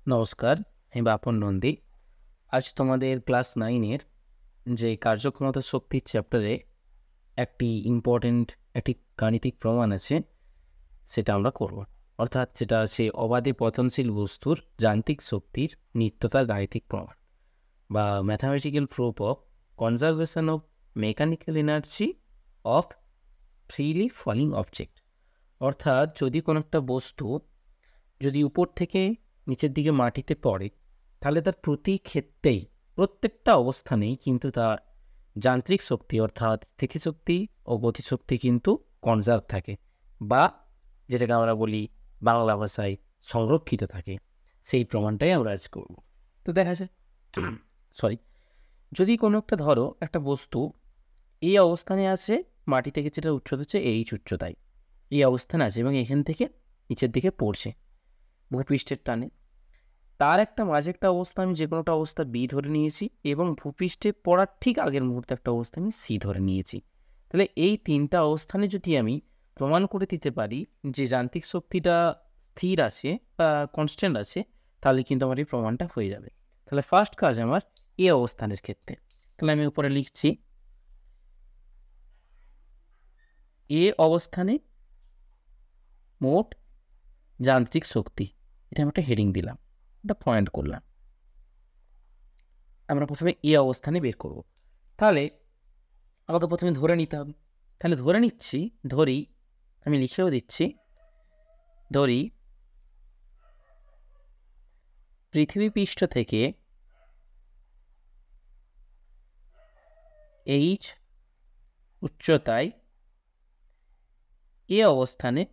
নমস্কার, আমি বাপন নন্দী। আজ তোমাদের ক্লাস 9-এর যে কার্যক্ষমতা শক্তির চ্যাপ্টারে একটি ইম্পর্টেন্ট একটি গাণিতিক প্রমাণ আছে, সেটা আমরা করব। অর্থাৎ যেটা আছে অবাধে পতনশীল বস্তুর যান্ত্রিক শক্তির নিত্যতার গাণিতিক প্রমাণ, বা mathematical proof of conservation of mechanical energy of freely falling object. অর্থাৎ যদি কোনো একটা বস্তু যদি উপর থেকে নিচের দিকে মাটিতে পড়ে, তাহলে তার প্রত্যেকটা অবস্থানেই কিন্তু তার যান্ত্রিক শক্তি অর্থাৎ স্থিতিশক্তি ও গতিশক্তি কিন্তু কনজার্ভ থাকে, বা যেটাকে আমরা বলি বাংলা ভাষায় সংরক্ষিত থাকে। সেই প্রমাণটাই আমরা আজ করব। তো দেখা যায় যদি কোনো একটা ধরো একটা বস্তু এই অবস্থানে আছে, মাটি থেকে যেটা উচ্চতা হচ্ছে এইচ উচ্চতায় এই অবস্থানে আছে এবং এখান থেকে নিচের দিকে পড়ছে ভূপৃষ্ঠের টানে, তার একটা মাঝে একটা অবস্থা আমি যে কোনো একটা অবস্থা বি ধরে নিয়েছি এবং ভূপৃষ্ঠে পড়ার ঠিক আগের মুহূর্তে একটা অবস্থা আমি সি ধরে নিয়েছি। তাহলে এই তিনটা অবস্থানে যদি আমি প্রমাণ করে দিতে পারি যে যান্ত্রিক শক্তিটা স্থির আছে বা কনস্ট্যান্ট আছে, তাহলে কিন্তু আমার এই প্রমাণটা হয়ে যাবে। তাহলে ফার্স্ট কাজ আমার এ অবস্থানের ক্ষেত্রে, তাহলে আমি উপরে লিখছি এ অবস্থানে মোট যান্ত্রিক শক্তি, এটা আমি একটা হেডিং দিলাম, একটা পয়েন্ট করলাম। আমরা প্রথমে এ অবস্থানে বের করব। তাহলে আমাকে প্রথমে ধরে নিতে হবে। তাহলে ধরে নিচ্ছি, আমি লিখেও দিচ্ছি, ধরি পৃথিবী পৃষ্ঠ থেকে এইচ উচ্চতায় এ অবস্থানে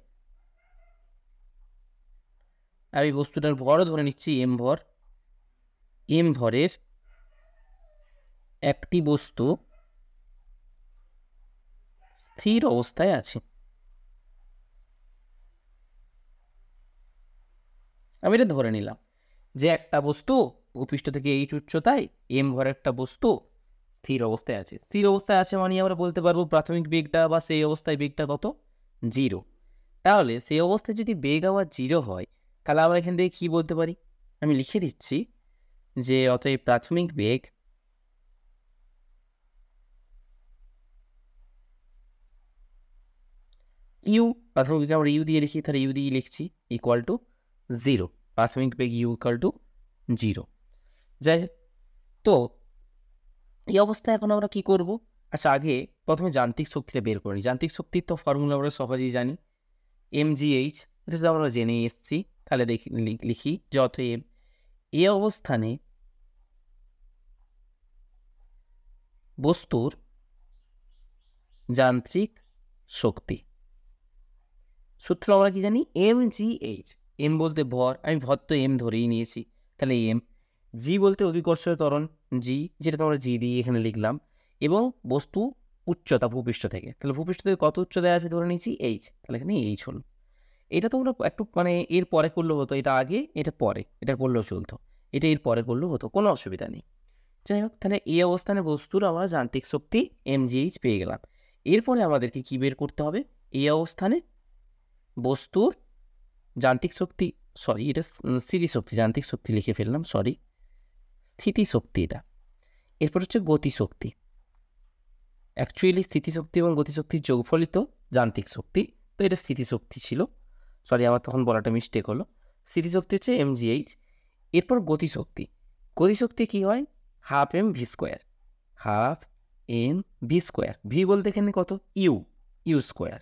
আমি বস্তুটার ভরও ধরে নিচ্ছি এম ভরের একটি বস্তু স্থির অবস্থায় আছে। আমি এটা ধরে নিলাম যে একটা বস্তু ভূপৃষ্ঠ থেকে এইচ উচ্চতায় এম ভরের একটা বস্তু স্থির অবস্থায় আছে। স্থির অবস্থায় আছে মানে আমরা বলতে পারবো প্রাথমিক বেগটা বা সেই অবস্থায় বেগটা কত, 0। তাহলে সেই অবস্থায় যদি বেগ আবার 0 হয়, তাহলে আমরা এখান থেকে কী বলতে পারি, আমি লিখে দিচ্ছি যে অতএব প্রাথমিক বেগ ইউ, প্রাথমিক বেগ আমরা ইউ দিয়ে লিখি, তাহলে ইউ দিয়ে লিখছি ইকুয়াল টু 0। প্রাথমিক বেগ ইউ ইকুয়াল টু 0। যাই হোক, তো এই অবস্থায় এখন আমরা কি করব? আচ্ছা, আগে প্রথমে যান্ত্রিক শক্তিটা বের করি। যান্ত্রিক শক্তির তো ফর্মুলা আমরা সহজেই জানি, mgh, এটা তো আমরা জেনে এসেছি। তাহলে লিখি যে অতএব এ অবস্থানে বস্তুর যান্ত্রিক শক্তি, সূত্র আমরা কি জানি, mgh। এম বলতে ভর, আমি ভর তো এম ধরেই নিয়েছি, তাহলে এম। জি বলতে অভিকর্ষীয় ত্বরণ, জি, যেটাকে আমরা জি দিয়ে এখানে লিখলাম। এবং বস্তু উচ্চতা ভূপৃষ্ঠ থেকে, তাহলে ভূপৃষ্ঠ থেকে কত উচ্চতায় আছে ধরে নিয়েছি এইচ, তাহলে এখানে এইচ হলো। এটা তোমরা একটু এর পরে করলেও হতো, এটা আগে এটা পরে, এটা করলেও চলতো, এটা এর পরে করলেও হতো, কোনো অসুবিধা নেই। যাই হোক, তাহলে এই অবস্থানে বস্তুর আমরা যান্ত্রিক শক্তি mgh পেয়ে গেলাম। এরপরে আমাদেরকে কি বের করতে হবে, এই অবস্থানে বস্তুর যান্ত্রিক শক্তি, এটা স্থিতিশক্তি, যান্ত্রিক শক্তি লিখে ফেললাম, স্থিতিশক্তি এটা। এরপর হচ্ছে গতিশক্তি। অ্যাকচুয়ালি স্থিতিশক্তি এবং গতিশক্তির যোগফলিত যান্ত্রিক শক্তি, তো এটা স্থিতিশক্তি ছিল, আমার তখন বলাটা মিস্টেক হলো। স্থিতিশক্তি হচ্ছে mgh। এরপর গতিশক্তি কি হয়, half M V square. V বলতে এখানে কত, ইউ স্কোয়ার।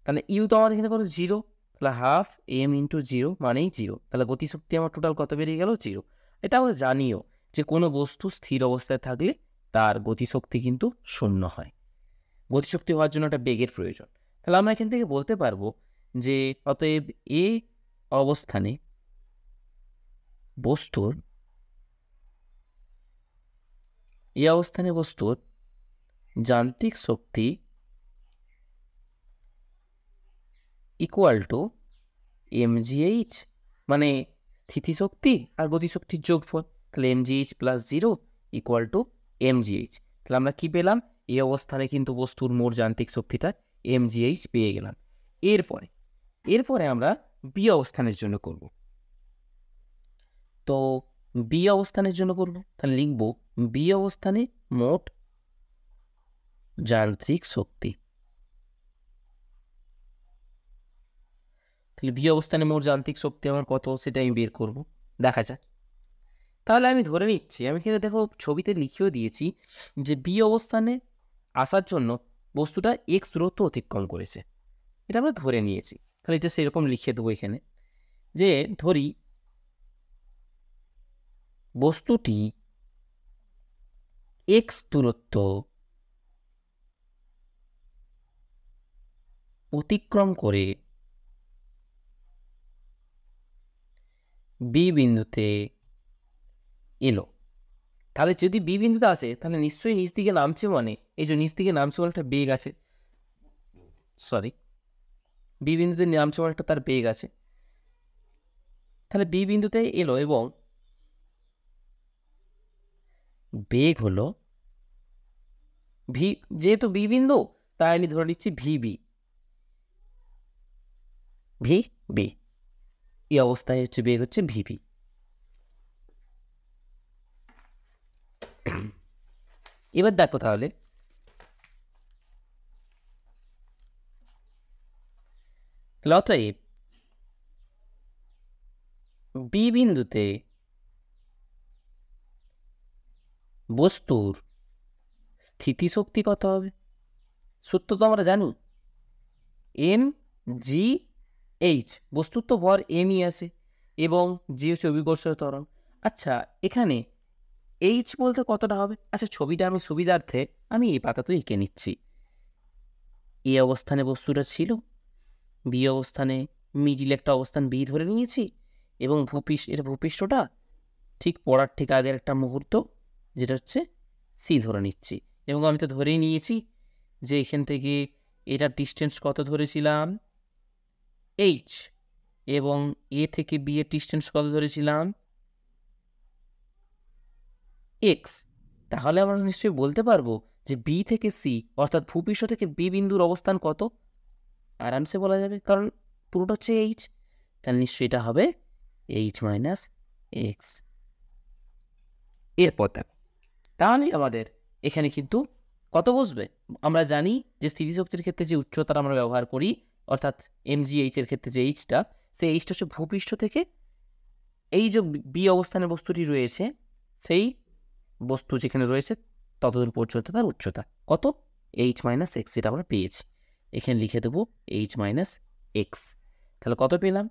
তাহলে ইউ তো আমার এখানে কত, 0, তাহলে হাফ এম ইন্টু 0 মানেই 0। তাহলে গতিশক্তি আমার টোটাল কত বেরিয়ে গেল, 0। এটা আমরা জানিও যে কোনো বস্তু স্থির অবস্থায় থাকলে তার গতিশক্তি কিন্তু 0 হয়। গতিশক্তি হওয়ার জন্য একটা বেগের প্রয়োজন। তাহলে আমরা এখান থেকে বলতে পারবো যে অতএব এ অবস্থানে বস্তুর যান্ত্রিক শক্তি ইকুয়াল টু mgh, মানে স্থিতিশক্তি আর গতিশক্তির যোগফল। তাহলে mgh plus 0 equal to mgh। তাহলে আমরা কি পেলাম, এই অবস্থানে কিন্তু বস্তুর মোট যান্ত্রিক শক্তিটা mgh পেয়ে গেলাম। এরপরে আমরা বি অবস্থানের জন্য করব। তো বি অবস্থানের জন্য করব, তাহলে লিখব বি অবস্থানে মোট যান্ত্রিক শক্তি। তাহলে বি অবস্থানে মোট যান্ত্রিক শক্তি আমার কত সেটা আমি বের করব, দেখা যাক। তাহলে আমি ধরে নিচ্ছি, আমি এখানে দেখো ছবিতে লিখেও দিয়েছি যে বি অবস্থানে আসার জন্য বস্তুটা এক্স দূরত্ব অতিক্রম করেছে, এটা আমরা ধরে নিয়েছি। তাহলে এটা সেরকম লিখে দেবো এখানে, যে ধরি বস্তুটি এক্স দূরত্ব অতিক্রম করে বি বিন্দুতে এলো। তাহলে যদি বি বিন্দুতে আসে তাহলে নিশ্চয়ই নিচ দিকে নামছে, মানে এই যে নিচ দিকে নামছে মানে একটা বেগ আছে, সরি বি বিন্দুতে নামছে মানে একটা তার বেগ আছে। তাহলে বি বিন্দুতে এলো এবং বেগ হলো ভি, যেহেতু বি বিন্দু তাই আমি ধরে নিচ্ছি ভিবি, ভি বি এই অবস্থায় হচ্ছে বেগ হচ্ছে ভিবি। এবার দেখো তাহলে অতএব বি বিন্দুতে বস্তুর স্থিতিশক্তি কত হবে? সূত্র তো আমরা জানি এম জি এইচ, বস্তুর তো ভর এমই আছে এবং জি হচ্ছে অভিকর্ষীয় ত্বরণ। আচ্ছা এখানে এইচ বলতে কতটা হবে? আচ্ছা ছবিটা আমি সুবিধার্থে আমি এই পাতাতে এঁকে নিচ্ছি। এই অবস্থানে বস্তুটা ছিল, বি অবস্থানে মিডিল একটা অবস্থান বি ধরে নিয়েছি এবং এটা ভূপৃষ্ঠটা ঠিক পড়ার ঠিক আগের একটা মুহূর্ত যেটা হচ্ছে সি ধরে নিচ্ছি। এবং আমি তো ধরেই নিয়েছি যে এখান থেকে এটার ডিস্টেন্স কত ধরেছিলাম এইচ, এবং এ থেকে বি এর ডিস্টেন্স কত ধরেছিলাম এক্স। তাহলে আমরা নিশ্চয়ই বলতে পারবো যে বি থেকে সি অর্থাৎ ভূপৃষ্ঠ থেকে বি বিন্দুর অবস্থান কত, আরামসে বলা যাবে কারণ পুরোটা হচ্ছে এইচ। তাহলে নিশ্চয়ই এটা হবে এইচ মাইনাস এক্স। এরপর দেখো তাহলে আমাদের এখানে কিন্তু কত বসবে? আমরা জানি যে স্থিতিশক্তির ক্ষেত্রে যে উচ্চতাটা আমরা ব্যবহার করি অর্থাৎ এমজিএইচ এর ক্ষেত্রে যে এইচটা, সেই এইচটা হচ্ছে ভূপৃষ্ঠ থেকে এই যে বি অবস্থানের বস্তুটি রয়েছে সেই বস্তু যেখানে রয়েছে ততদূর পর্যন্ত তার উচ্চতা কত, এইচ মাইনাস এক্স, যেটা আমরা পেয়েছি। এখানে লিখে দেবো এইচ মাইনাস এক্স। তাহলে কত পেলাম?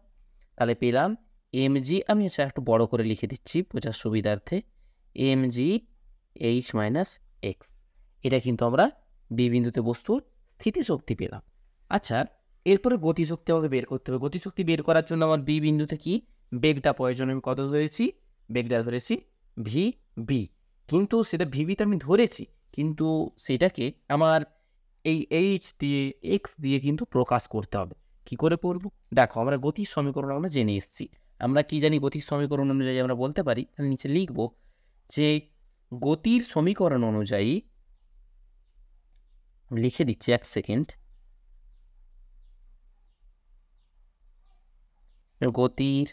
তাহলে পেলাম এমজি, আমি আচ্ছা একটু বড় করে লিখে দিচ্ছি বোঝার সুবিধার্থে, এমজি এইচ মাইনাস এক্স। এটা কিন্তু আমরা বি বিন্দুতে বস্তুর স্থিতিশক্তি পেলাম। আচ্ছা এরপরে গতিশক্তি আমাকে বের করতে হবে। গতিশক্তি বের করার জন্য আমার বি বিন্দুতে কি বেগটা প্রয়োজন, আমি কত ধরেছি? বেগটা ধরেছি ভি বি, কিন্তু সেটা ভিবিতে আমি ধরেছি, কিন্তু সেটাকে আমার এই এইচ দিয়ে এক্স দিয়ে কিন্তু প্রকাশ করতে হবে। কি করে করব? দেখো আমরা গতির সমীকরণ আমরা জেনে এসেছি, আমরা কি জানি গতির সমীকরণ অনুযায়ী আমরা বলতে পারি, তাহলে নিচে লিখব যে গতির সমীকরণ অনুযায়ী, লিখে দিচ্ছি এক সেকেন্ড, গতির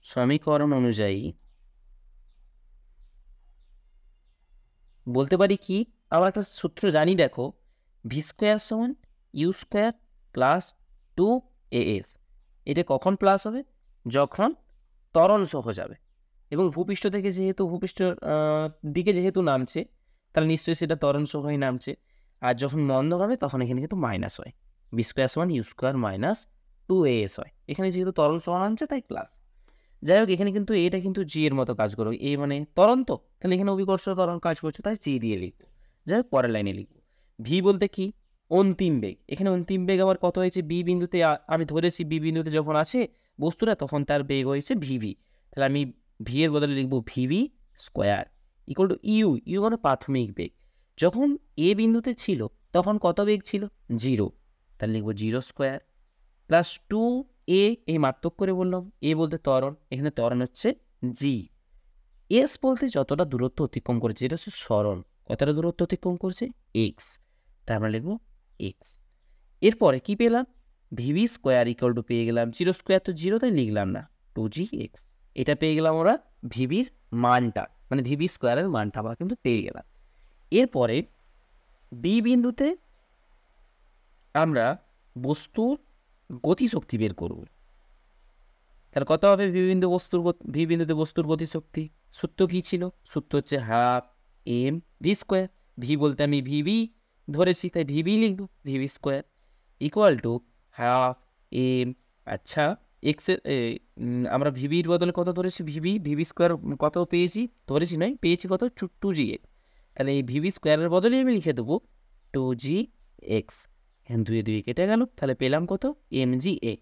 সমীকরণ অনুযায়ী বলতে পারি কি, আমরা একটা সূত্র জানি, দেখো ভি স্কোয়ার সমান ইউ স্কোয়ার প্লাস 2as। এটা কখন প্লাস হবে? যখন ত্বরণ সহ যাবে এবং ভূপৃষ্ঠ থেকে যেহেতু ভূপৃষ্ঠের দিকে যেহেতু নামছে তাহলে নিশ্চয়ই সেটা ত্বরণ সহই নামছে, আর যখন মন্দগামী তখন এখানে কিন্তু মাইনাস হয়, বি স্কোয়ার সমান ইউ স্কোয়ার মাইনাস 2as হয়। এখানে যেহেতু ত্বরণ সহ নামছে তাই প্লাস। যাই হোক এখানে কিন্তু এটা কিন্তু জি এর মতো কাজ করবে, এ মানে ত্বরণ, তো তাহলে এখানে অভিকর্ষ ত্বরণ কাজ করছে তাই জি দিয়ে লিখবো। যাই হোক পরের লাইনে লিখবো ভি বলতে কি অন্তিম বেগ। এখানে অন্তিম বেগ আবার কত হয়েছে? বি বিন্দুতে আমি ধরেছি বি বিন্দুতে যখন আছে বস্তুটা তখন তার বেগ হয়েছে ভিভি, তাহলে আমি ভি এর বদলে লিখবো V V square equal to U, U মানে প্রাথমিক বেগ। যখন এ বিন্দুতে ছিল তখন কত বেগ ছিল? 0, তাহলে লিখবো 0 স্কোয়ার প্লাস 2a, এই মাত্রক করে বললাম, এ বলতে ত্বরণ, এখানে ত্বরণ হচ্ছে জি, এস বলতে যতটা দূরত্ব অতিক্রম করেছে যেটা হচ্ছে সরণ, কতটা দূরত্ব অতিক্রম করছে এক্স, তাই আমরা লিখবো এক্স। এরপরে কি পেলাম? ভিভি স্কোয়ার ইকুয়াল টু পেয়ে গেলাম, জিরো স্কোয়ার তো জিরো, তাই লিখলাম না, 2gx। এটা পেয়ে গেলাম আমরা ভিভির মানটা, মানে ভিভি স্কোয়ারের মানটা আমরা কিন্তু পেয়ে গেলাম। এরপরে বি বিন্দুতে আমরা বস্তুর গতিশক্তি বের করব। তাহলে কত হবে ভি বিন্দুতে বস্তুর গতিশক্তি? সূত্র কী ছিল? সূত্র হচ্ছে half M V square. V বলতে আমি ভিভি ধরেছি, তাই ভিভি লিখব, V V square equal to half M, আচ্ছা এক্সের আমরা ভিভির বদলে কত ধরেছি? ভিভি স্কোয়ার কত পেয়েছি? ধরেছি নয়, পেয়েছি কত? 2gx। তাহলে এই ভিভি স্কোয়ারের বদলে আমি লিখে দেবো 2gx। এখান 2 2 কেটে গেল, তাহলে পেলাম কত? mgx।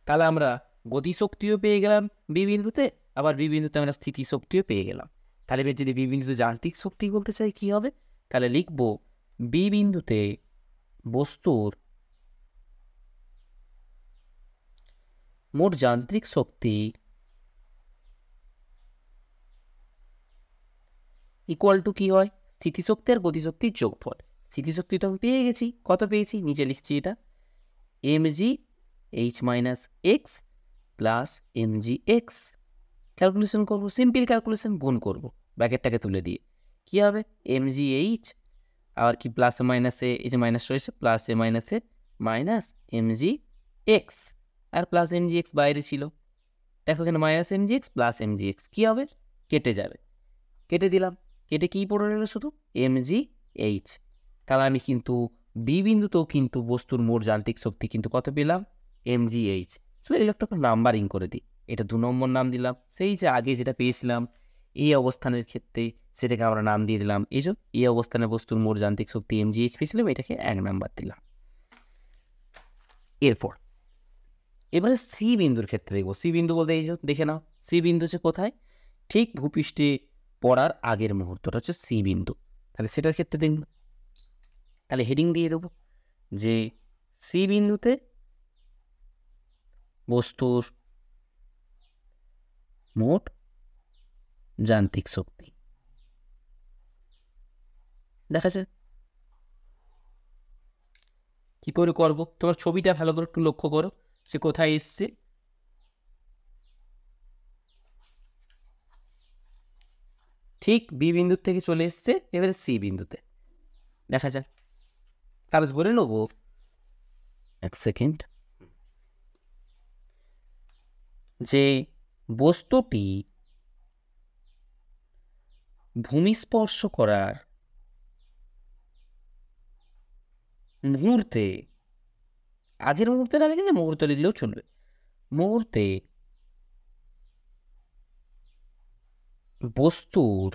তাহলে আমরা গতিশক্তিও পেয়ে গেলাম বি বিন্দুতে, আবার বি বিন্দুতে আমরা স্থিতিশক্তিও পেয়ে গেলাম। তাহলে এবার যদি বি বিন্দুতে যান্ত্রিক শক্তি বলতে চাই কী হবে? তাহলে লিখব বি বিন্দুতে বস্তুর মোট যান্ত্রিক শক্তি ইকুয়াল টু কী হয়? স্থিতিশক্তি আর গতিশক্তির যোগফল। স্থিতিশক্তি তো আমি পেয়ে গেছি, কত পেয়েছি? নিচে লিখছি এটা, mgh minus x plus mgx। Calculation করবো, সিম্পল ক্যালকুলেশন, গুণ করব ব্র্যাকেটটাকে তুলে দিয়ে। কী হবে? mgh আর কি প্লাসে মাইনাসে, এই যে মাইনাস রয়েছে, প্লাসে মাইনাসে মাইনাস mgx, আর প্লাস mgx বাইরে ছিল। দেখো এখানে মাইনাস mgx প্লাস mgx কী হবে? কেটে যাবে, কেটে দিলাম, কেটে কী পড়ে রইল? শুধু mgh। তাহলে আমি কিন্তু বি বিন্দুতেও কিন্তু বস্তুর মোট যান্ত্রিক শক্তি কিন্তু কত পেলাম? mgh। সো ইলেকট্রন নাম্বারিং করে দিই, এটা 2 নম্বর নাম দিলাম, সেই যে আগে যেটা পেয়েছিলাম এই অবস্থানের ক্ষেত্রে সেটাকে আমরা নাম দিয়ে দিলাম, এই যে এই অবস্থানে বস্তুর মোট যান্ত্রিক শক্তি mgh পেয়েছিলাম, এটাকে 1 নাম্বার দিলাম। এরপর এবারে সি বিন্দুর ক্ষেত্রে দেখবো। সি বিন্দু বলতে এই যে দেখে নাও, সি বিন্দু হচ্ছে কোথায়? ঠিক ভূপৃষ্ঠে পড়ার আগের মুহূর্তটা হচ্ছে সি বিন্দু। তাহলে সেটার ক্ষেত্রে দেখব, তাহলে হেডিং দিয়ে দেবো যে সি বিন্দুতে বস্তুর মোট যান্ত্রিক শক্তি। দেখা যায় কী করে করবো? তোমার ছবিটা ভালো করে একটু লক্ষ্য করো, সে কোথায় এসছে। ঠিক বি বিন্দুর থেকে চলে এসছে এবারে সি বিন্দুতে। দেখা যাক, তাহলে বলে নেবো, এক সেকেন্ড, যে বস্তুটি ভূমিস্পর্শ করার মুহূর্তে, আগের মুহূর্তে না লিখলে মুহূর্তে লিখলেও চলবে, মুহূর্তে বস্তুর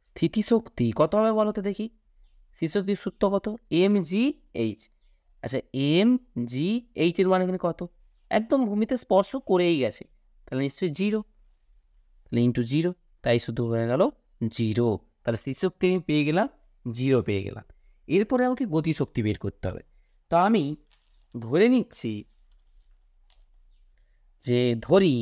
স্থিতিশক্তি কত হবে বলো তো দেখি? স্থিতিশক্তির সূত্র কত? mgh। আচ্ছা mgh এর মানে এখানে কত? একদম ভূমিতে স্পর্শ করেই গেছে, তাহলে নিশ্চয়ই 0, তাহলে ইন্টু 0, তাই শুধু হয়ে গেল 0। তাহলে স্থিতিশক্তি আমি পেয়ে গেলাম 0 পেয়ে গেলাম। এরপরে আমাকে গতিশক্তি বের করতে হবে। তা আমি ধরে নিচ্ছি যে ধরি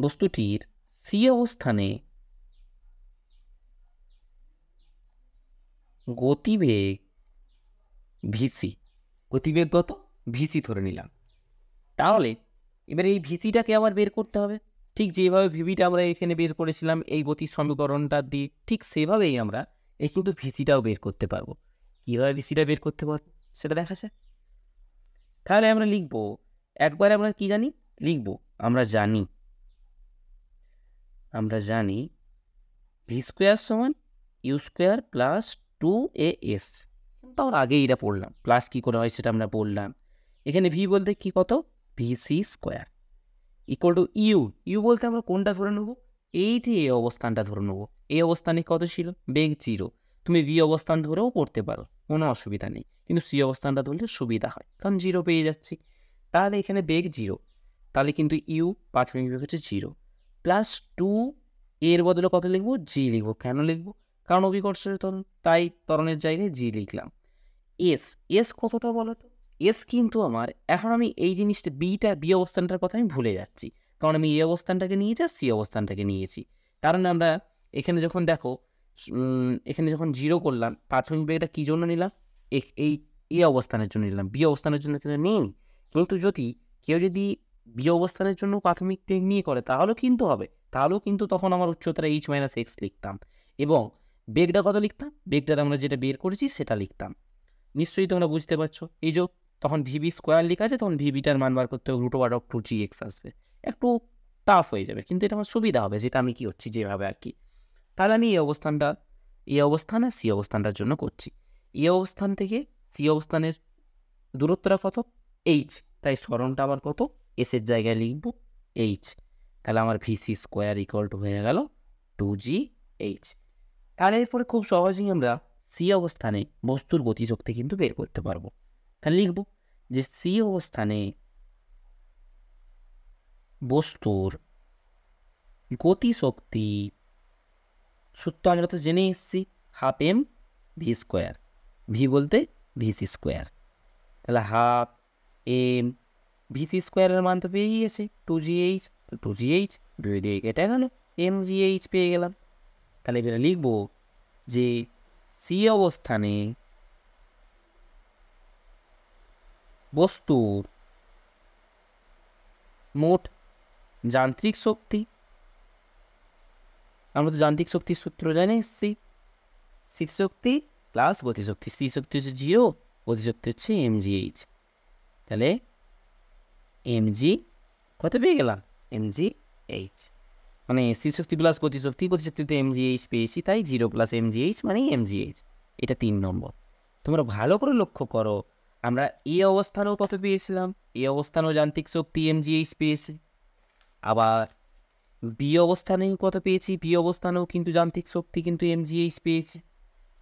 বস্তুটির সি অবস্থানে গতিবেগ ভিসি, গতিবেগ কত? ভিসি ধরে নিলাম। তাহলে এবার এই ভিসিটাকে আবার বের করতে হবে, ঠিক যেভাবে ভিভিটা আমরা এখানে বের করেছিলাম এই গতির সমীকরণটা দিয়ে, ঠিক সেভাবেই আমরা এই কিন্তু ভিসিটাও বের করতে পারবো। কীভাবে ভিসিটা বের করতে পারবো সেটা দেখাচ্ছে। তাহলে আমরা লিখবো, একবারে আমরা কি জানি লিখবো, আমরা জানি ভি স্কোয়ার সমান ইউ স্কোয়ার প্লাস 2as। কিন্তু আমরা আগেই এটা পড়লাম, প্লাস কী করে হয় সেটা আমরা বললাম। এখানে ভি বলতে কি কত? V C square equal to U বলতে আমরা কোনটা ধরে নেবো? এই যে এই অবস্থানটা ধরে নেবো। এই অবস্থানে কত ছিল? বেগ 0। তুমি বি অবস্থান ধরেও পড়তে পারো, কোনো অসুবিধা নেই, কিন্তু সি অবস্থানটা ধরলে সুবিধা হয়, কারণ 0 পেয়ে যাচ্ছি। তাহলে এখানে বেগ 0, তাহলে কিন্তু ইউ প্রাথমিক বেগ হচ্ছে 0 প্লাস 2 এর বদলে কত লিখবো? জি লিখবো। কেন লিখবো? কারণ অভিকর্ষের ত্বরণ, তাই ত্বরণের জায়গায় জি লিখলাম। এস কতটা বলো তো? এস কিন্তু আমার, এখন আমি এই জিনিসটা বি অবস্থানটার কথা আমি ভুলে যাচ্ছি, কারণ আমি এই অবস্থানটাকে নিয়েছি আর সি অবস্থানটাকে নিয়েছি। কারণ আমরা এখানে যখন দেখো এখানে যখন 0 করলাম, প্রাথমিক বেগটা কী জন্য নিলাম? এই এ অবস্থানের জন্য নিলাম, বি অবস্থানের জন্য কিন্তু নিইনি। কিন্তু কেউ যদি বি অবস্থানের জন্য প্রাথমিক বেগ নিয়ে করে তাহলেও কিন্তু হবে, তাহলেও কিন্তু তখন আমার উচ্চতাটা h - x লিখতাম এবং বেগটা কত লিখতাম? বেগটাতে আমরা যেটা বের করেছি সেটা লিখতাম। নিশ্চয়ই তোমরা বুঝতে পারছো। এই যে তখন ভিবি স্কোয়ার লেখা আছে, তখন ভিবিটার মান বার করতে হবে √2gx আসবে। একটু টাফ হয়ে যাবে, কিন্তু এটা আমার সুবিধা হবে, যেটা আমি কি করছি যেভাবে আর কি। তাহলে আমি এই অবস্থান আর সি অবস্থানটার জন্য করছি। এই অবস্থান থেকে সি অবস্থানের দূরত্বটা কত? এইচ। তাই সরণটা আবার কত? এসের জায়গায় লিখব এইচ। তাহলে আমার ভিসি স্কোয়ার ইকুয়াল টু হয়ে গেল 2gh। তাহলে এরপরে খুব সহজেই আমরা সি অবস্থানে বস্তুর গতিশক্তি কিন্তু বের করতে পারবো। তাহলে লিখব যে সি অবস্থানে বস্তুর গতিশক্তি, সূত্র আমরা তো জেনে এসেছি, half M V square, V বলতে ভিসি স্কোয়ার। তাহলে হাফ এম ভিসি স্কোয়ারের মান তো পেয়ে গিয়েছে 2gh, 2gh 2 দিয়ে কেটে গেল, mgh পেয়ে গেলাম। তাহলে এবারে লিখব যে সি অবস্থানে বস্তুর মোট যান্ত্রিক শক্তি, আমরা তো যান্ত্রিক শক্তির সূত্র জানি এসেছি, স্থিতিশক্তি প্লাস গতিশক্তি। স্থিতিশক্তি হচ্ছে 0, গতিশক্তি হচ্ছে mgh। তাহলে mg কত পেয়ে গেলাম? mgh, মানে স্থিতিশক্তি প্লাস গতিশক্তি, গতিশক্তিতে mgh পেয়েছি, তাই 0 + mgh মানে mgh। এটা 3 নম্বর। তোমরা ভালো করে লক্ষ্য করো, আমরা এ অবস্থানেও কত পেয়েছিলাম? এ অবস্থানেও যান্ত্রিক শক্তি mgh পেয়েছি। আবার বি অবস্থানেও কত পেয়েছি? বি অবস্থানেও কিন্তু যান্ত্রিক শক্তি কিন্তু mgh পেয়েছি।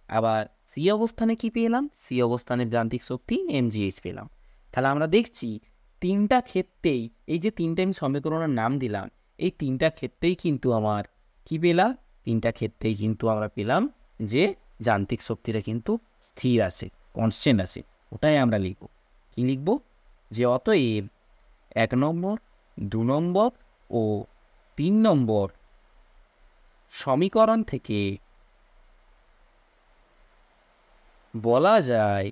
আবার সি অবস্থানে কি পেলাম? সি অবস্থানের যান্ত্রিক শক্তি mgh পেলাম। তাহলে আমরা দেখছি তিনটা ক্ষেত্রেই, এই যে তিনটা আমি সমীকরণের নাম দিলাম, এই তিনটা ক্ষেত্রেই কিন্তু আমার কি পেলাম? তিনটা ক্ষেত্রেই কিন্তু আমরা পেলাম যে যান্ত্রিক শক্তিটা কিন্তু স্থির আছে, কনস্ট্যান্ট আছে। ওটাই আমরা লিখব। কি লিখব? যে অতএব 1 নম্বর, 2 নম্বর ও 3 নম্বর সমীকরণ থেকে বলা যায়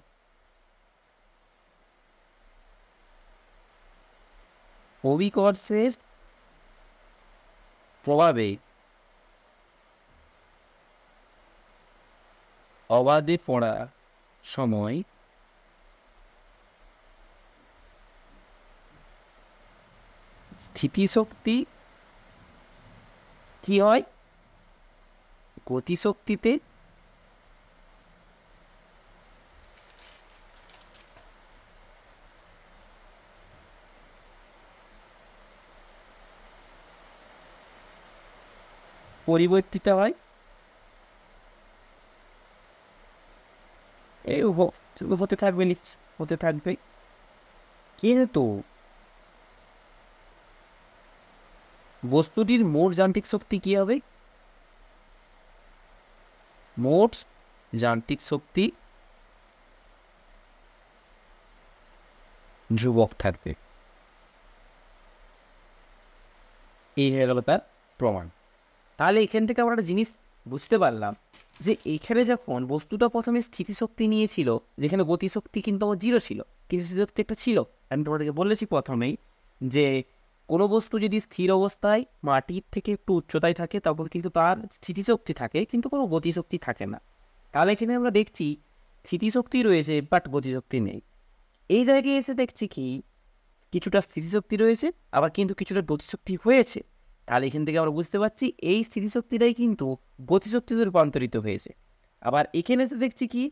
অভিকর্ষের প্রভাবে অবাধে পড়া সময় স্থিতিশক্তি কি হয়? গতিশক্তিতে পরিবর্তিত হয়। এই হতে থাকবে, লিখছি, হতে থাকবে। কিন্তু বস্তুটির মোট যান্ত্রিক শক্তি কি হবে? মোট যান্ত্রিক শক্তি ধ্রুবক থাকবে। এই হয়ে গেল তার প্রমাণ। তাহলে এখান থেকে আমরা একটা জিনিস বুঝতে পারলাম যে এখানে যখন বস্তুটা প্রথমে স্থিতিশক্তি নিয়েছিল, যেখানে গতিশক্তি কিন্তু আমার 0 ছিল, কিন্তু স্থিতিশক্তি একটা ছিল। আমি তোমাদেরকে বলেছি প্রথমেই যে কোনো বস্তু যদি স্থির অবস্থায় মাটির থেকে একটু উচ্চতায় থাকে তখন কিন্তু তার স্থিতিশক্তি থাকে, কিন্তু কোনো গতিশক্তি থাকে না। তাহলে এখানে আমরা দেখছি স্থিতিশক্তি রয়েছে বাট গতিশক্তি নেই। এই জায়গায় এসে দেখছি কি কিছুটা স্থিতিশক্তি রয়েছে, আবার কিন্তু কিছুটা গতিশক্তি হয়েছে। তাহলে এখান থেকে আমরা বুঝতে পারছি এই স্থিতিশক্তিটাই কিন্তু গতিশক্তিতে রূপান্তরিত হয়েছে। আবার এখানে এসে দেখছি কি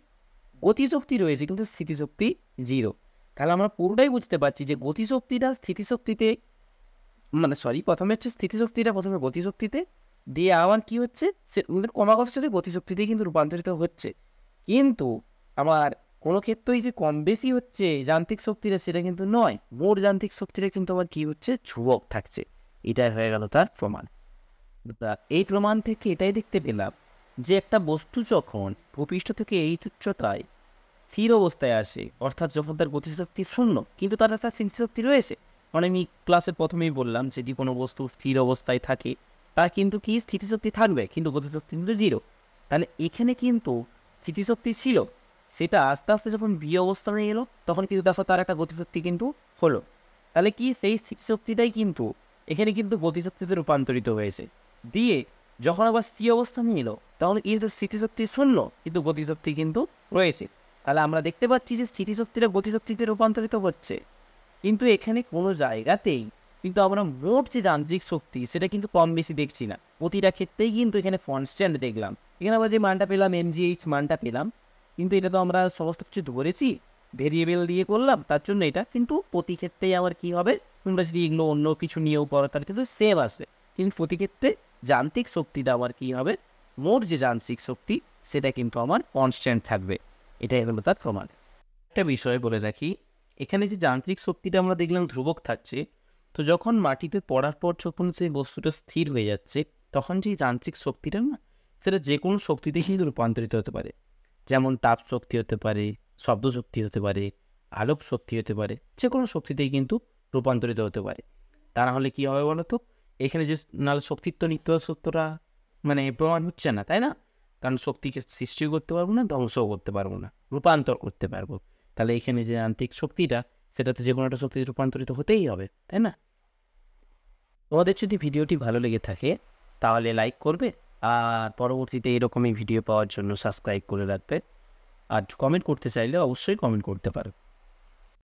গতিশক্তি রয়েছে কিন্তু স্থিতিশক্তি 0। তাহলে আমরা পুরোটাই বুঝতে পারছি যে গতিশক্তিটা স্থিতিশক্তিতে, মানে প্রথমে হচ্ছে স্থিতিশক্তিটা প্রথমে গতিশক্তিতে, দিয়ে আবার কি হচ্ছে সে ক্রমাগত সাথে গতিশক্তিতেই কিন্তু রূপান্তরিত হচ্ছে। কিন্তু আমার কোনো ক্ষেত্রেই যে কম বেশি হচ্ছে যান্ত্রিক শক্তিটা সেটা কিন্তু নয়, মোট যান্ত্রিক শক্তিটা কিন্তু আবার কি হচ্ছে? ধ্রুবক থাকছে। এটাই হয়ে গেল তার প্রমাণ। এই প্রমাণ থেকে এটাই দেখতে পেলাম যে একটা বস্তু যখন ভূপৃষ্ঠ থেকে এই উচ্চতায় স্থির অবস্থায় আসে, অর্থাৎ যখন তার গতিশক্তি 0 কিন্তু তার একটা স্থিতিশক্তি রয়েছে, মানে আমি ক্লাসের প্রথমেই বললাম যে কোনো বস্তু স্থির অবস্থায় থাকে তার কিন্তু কি স্থিতিশক্তি থাকবে, কিন্তু গতিশক্তি কিন্তু 0। তাহলে এখানে কিন্তু স্থিতিশক্তি ছিল, সেটা আস্তে আস্তে যখন বি অবস্থানে এলো তখন কিন্তু দেখো তার একটা গতিশক্তি কিন্তু হলো। তাহলে কি সেই স্থিতিশক্তিটাই কিন্তু এখানে কিন্তু গতিশক্তিতে রূপান্তরিত হয়েছে। দিয়ে যখন আবার সি অবস্থানে এলো তখন কিন্তু স্থিতিশক্তি শূন্য, কিন্তু গতিশক্তি কিন্তু রয়েছে। তাহলে আমরা দেখতে পাচ্ছি যে স্থিতিশক্তিটা গতিশক্তিতে রূপান্তরিত হচ্ছে, কিন্তু এখানে কোনো জায়গাতেই কিন্তু আমরা মোট যে যান্ত্রিক শক্তি সেটা কিন্তু কম বেশি দেখছি না, প্রতিটা ক্ষেত্রেই কিন্তু এখানে কনস্ট্যান্ট দেখলাম। এখানে আমরা যে মানটা পেলাম এমজিএইচ মানটা পেলাম, কিন্তু এটা তো আমরা সমস্ত কিছু ধরেছি ভেরিয়েবল দিয়ে করলাম, তার জন্য এটা কিন্তু প্রতি ক্ষেত্রেই আমার কী হবে, তোমরা যদি এগুলো অন্য কিছু নিয়েও পড়ো তাহলে কিন্তু সেম আসবে, কিন্তু প্রতি ক্ষেত্রে যান্ত্রিক শক্তিটা আমার কী হবে, মোট যে যান্ত্রিক শক্তি সেটা কিন্তু আমার কনস্ট্যান্ট থাকবে। এটাই হলো তার প্রমাণ। একটা বিষয় বলে রাখি, এখানে যে যান্ত্রিক শক্তিটা আমরা দেখলাম ধ্রুবক থাকছে, তো যখন মাটিতে পড়ার পর যখন সেই বস্তুটা স্থির হয়ে যাচ্ছে তখন যে যান্ত্রিক শক্তিটা না, সেটা যে কোনো শক্তিতে কিন্তু রূপান্তরিত হতে পারে। যেমন তাপ শক্তি হতে পারে, শব্দ শক্তি হতে পারে, আলোক শক্তি হতে পারে, যে কোনো শক্তিতেই কিন্তু রূপান্তরিত হতে পারে। তা না হলে কী হবে বলো তো, এখানে যে নাহলে শক্তির তো নিত্য সত্যটা মানে প্রমাণ হচ্ছে না, তাই না? কারণ শক্তিকে সৃষ্টিও করতে পারবো না, ধ্বংসও করতে পারবো না, রূপান্তর করতে পারবো। তাহলে এখানে যে যান্ত্রিক শক্তিটা সেটা তো যে কোনো একটা শক্তিতে রূপান্তরিত হতেই হবে, তাই না? তোমাদের যদি ভিডিওটি ভালো লেগে থাকে তাহলে লাইক করবে, আর পরবর্তীতে এরকমই ভিডিও পাওয়ার জন্য সাবস্ক্রাইব করে রাখবে। আর কমেন্ট করতে চাইলে অবশ্যই কমেন্ট করতে পারো।